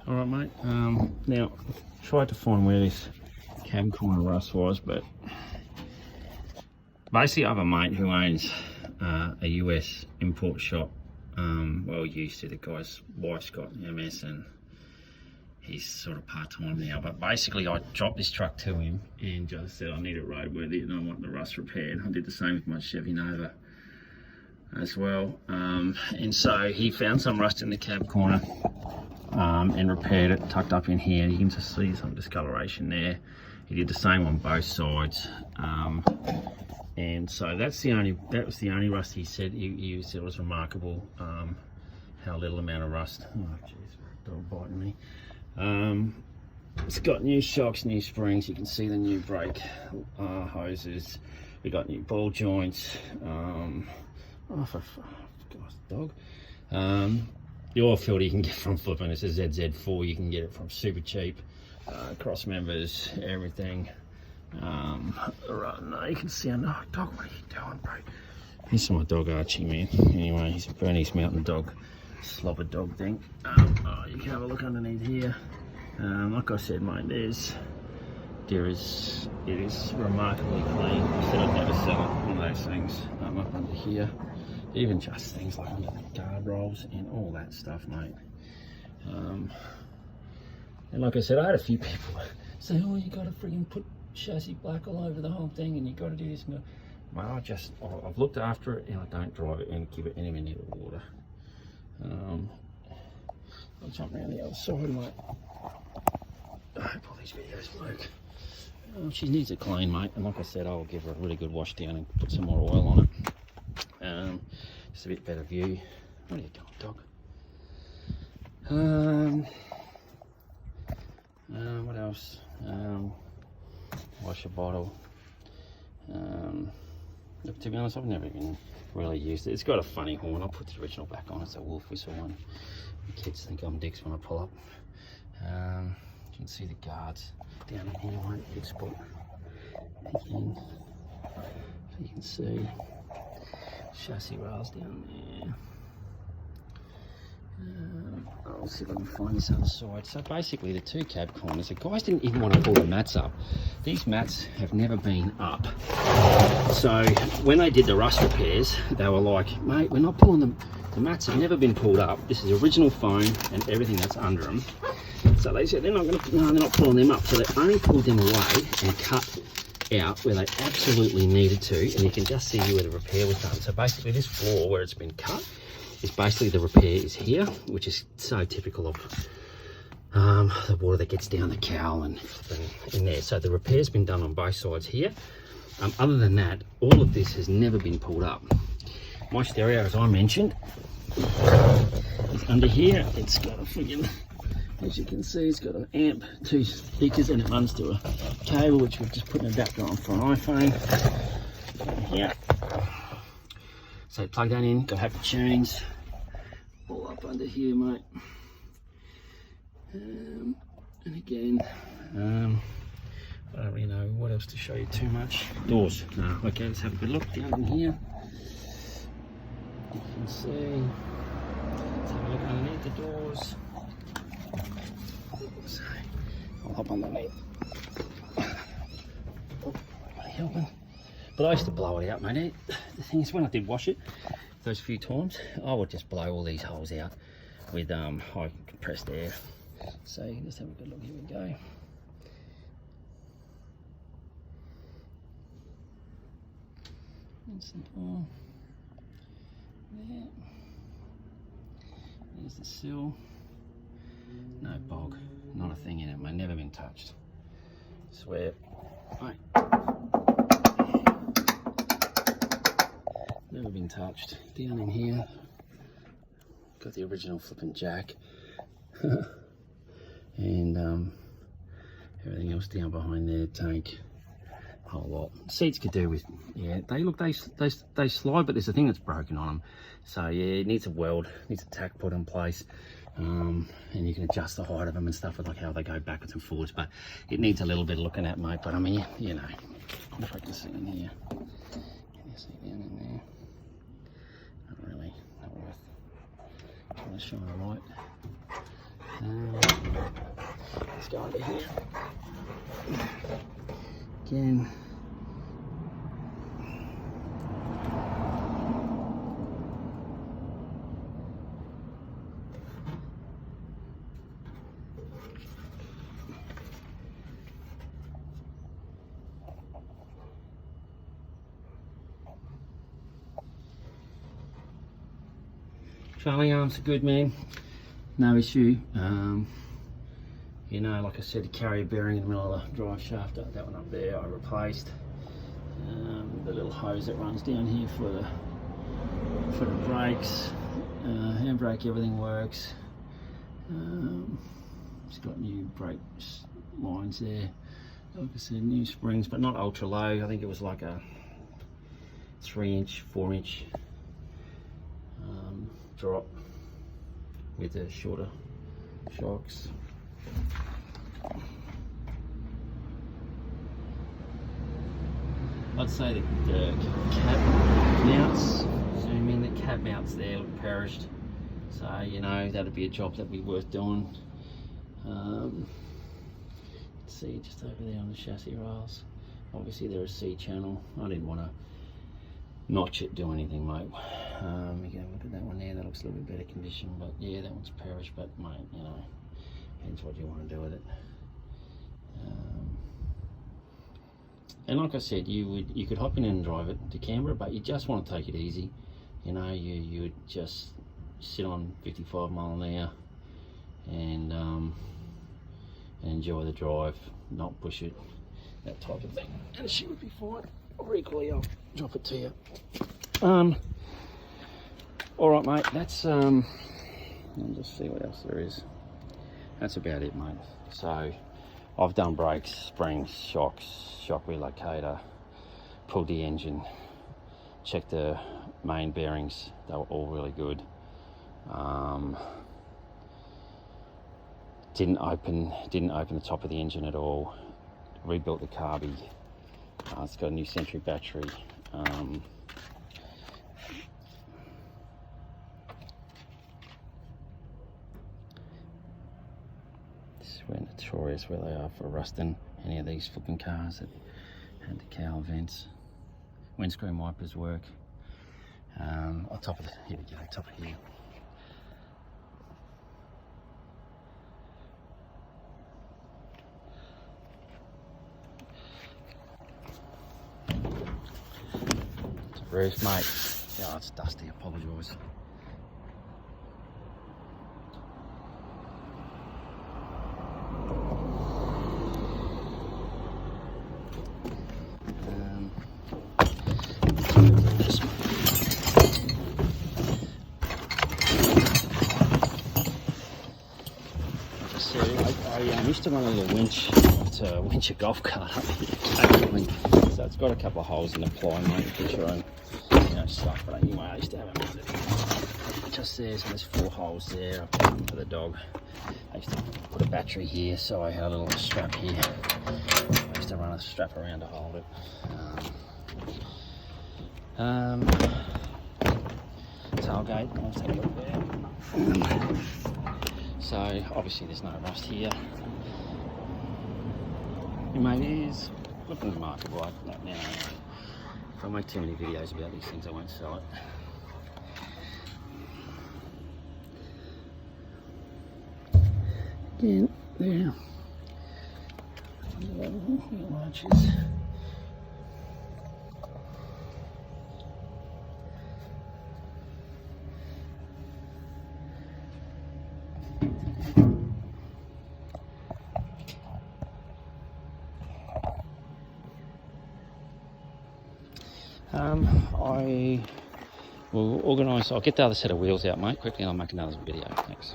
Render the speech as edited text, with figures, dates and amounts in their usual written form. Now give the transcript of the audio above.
All right, mate. Now, tried to find where this cab corner rust was, but basically I have a mate who owns a US import shop. Well, used to. The guy's wife's got MS and he's sort of part-time now. But basically I dropped this truck to him and just said I need it roadworthy and I want the rust repaired. I did the same with my Chevy Nova as well. And so he found some rust in the cab corner and repaired it, tucked up in here. You can just see some discoloration there. He did the same on both sides. And so that was the only rust he said. He said it was remarkable how little amount of rust. Oh jeez, dog biting me. It's got new shocks, new springs. You can see the new brake hoses. We got new ball joints. Oh, for God's dog. The oil filter you can get from flipping. It's a ZZ4. You can get it from super cheap. Cross members, everything. Right now you can see. Oh, dog, what are you doing, bro? This is my dog Archie, man. Anyway, he's a Bernese Mountain Dog, slobber dog thing. You can have a look underneath here. Like I said, mate, it is remarkably clean. I said I'd never sell it. One of those things up under here. Even just things like under the guardrails and all that stuff, mate. And like I said, I had a few people say, oh, you gotta friggin' put chassis black all over the whole thing and you gotta do this and that. Mate, I've looked after it and I don't drive it and give it anywhere near the water. I'll jump around the other side, mate. I hope all these videos work. She needs it clean, mate, and like I said, I'll give her a really good wash down and put some more oil on it. Just a bit better view. Where are you going, dog? What else? Wash a bottle. Look, to be honest, I've never even really used it. It's got a funny horn. I'll put the original back on. It's a wolf whistle one. The kids think I'm dicks when I pull up. You can see the guards down in here, mate. Big spot. Again, so you can see chassis rails down there. I'll see if I can find this other side. So basically the two cab corners, the guys didn't even want to pull the mats up. These mats have never been up. So when they did the rust repairs, they were like, mate, we're not pulling them. The mats have never been pulled up. This is original foam and everything that's under them. So they said they're not pulling them up. So they only pulled them away and cut out where they absolutely needed to. And you can just see where the repair was done. So basically this floor where it's been cut is basically the repair is here, which is so typical of the water that gets down the cowl and in there. So the repair's been done on both sides here. Other than that, all of this has never been pulled up. My stereo, as I mentioned, is under here. It's got a friggin', as you can see, it's got an amp, 2 speakers, and it runs to a cable, which we've just put an adapter on for an iPhone. Yeah. So plug that in, got happy tunes, all up under here, mate. And again, I don't really know what else to show you too much. Doors. No. Okay, let's have a good look down in here. You can see. Let's have a look underneath the doors. So, I'll hop underneath. Helping. But I used to blow it out, mate. The thing is, when I did wash it, those few times, I would just blow all these holes out with high compressed air. So let's have a good look. Here we go. That's the door. There. There's the sill. No bog, not a thing in it, mate. Never been touched. Swear. Right. Never been touched. Down in here, got the original flipping jack, and everything else down behind there. Tank, whole lot. Seats could do with, yeah. They slide, but there's a thing that's broken on them. So yeah, it needs a weld, needs a tack put in place, and you can adjust the height of them and stuff with like how they go backwards and forwards. But it needs a little bit of looking at, mate. But I mean, you know, if I can see in here, can you see down in there? Not really, not worth trying to shine a light. let's go under here. Again. Trailing arms are good, man. No issue. You know, like I said, the carrier bearing in the middle of the drive shaft, that one up there, I replaced. The little hose that runs down here for the brakes, handbrake, everything works. It's got new brake lines there. Like I said, new springs, but not ultra low. I think it was like a 3-inch, 4-inch drop with the shorter shocks. I'd say the cab mounts, zoom in, the cab mounts there look perished, so you know that'd be a job that'd be worth doing. Let's see, just over there on the chassis rails, obviously they're a C channel. I didn't want to notch it, do anything, mate. You can look at that one there, that looks a little bit better condition, but yeah, that one's perished, but mate, you know, depends what you want to do with it. And like I said, you could hop in and drive it to Canberra, but you just want to take it easy. You know, you would just sit on 55 mile an hour and enjoy the drive, not push it, that type of thing, and she would be fine. Or equally, I'll drop it to you. All right, mate. That's I'll just see what else there is. That's about it, mate. So I've done brakes, springs, shocks, shock relocator, pulled the engine, checked the main bearings. They were all really good. Didn't open the top of the engine at all. Rebuilt the carby. It's got a new Century battery. We're notorious where they are for rusting any of these flipping cars that had the cowl vents. Windscreen wipers work. On top of the, here we go, top of here. It's a roof, mate. Yeah, it's dusty, I apologise. I used to run a little winch. It's a winch golf cart up here, so it's got a couple of holes in the ply, mate. You put your own, stuff. But anyway, I used to have it just there. So there's 4 holes there. I put one for the dog. I used to put a battery here, so I had a little strap here. I used to run a strap around to hold it. Tailgate. Let's have a look there. So obviously there's no rust here. It maybe is looking remarkable. Like now, if I make too many videos about these things, I won't sell it. Again, there. Launches. I will organise, I'll get the other set of wheels out, mate, quickly, and I'll make another video. Thanks.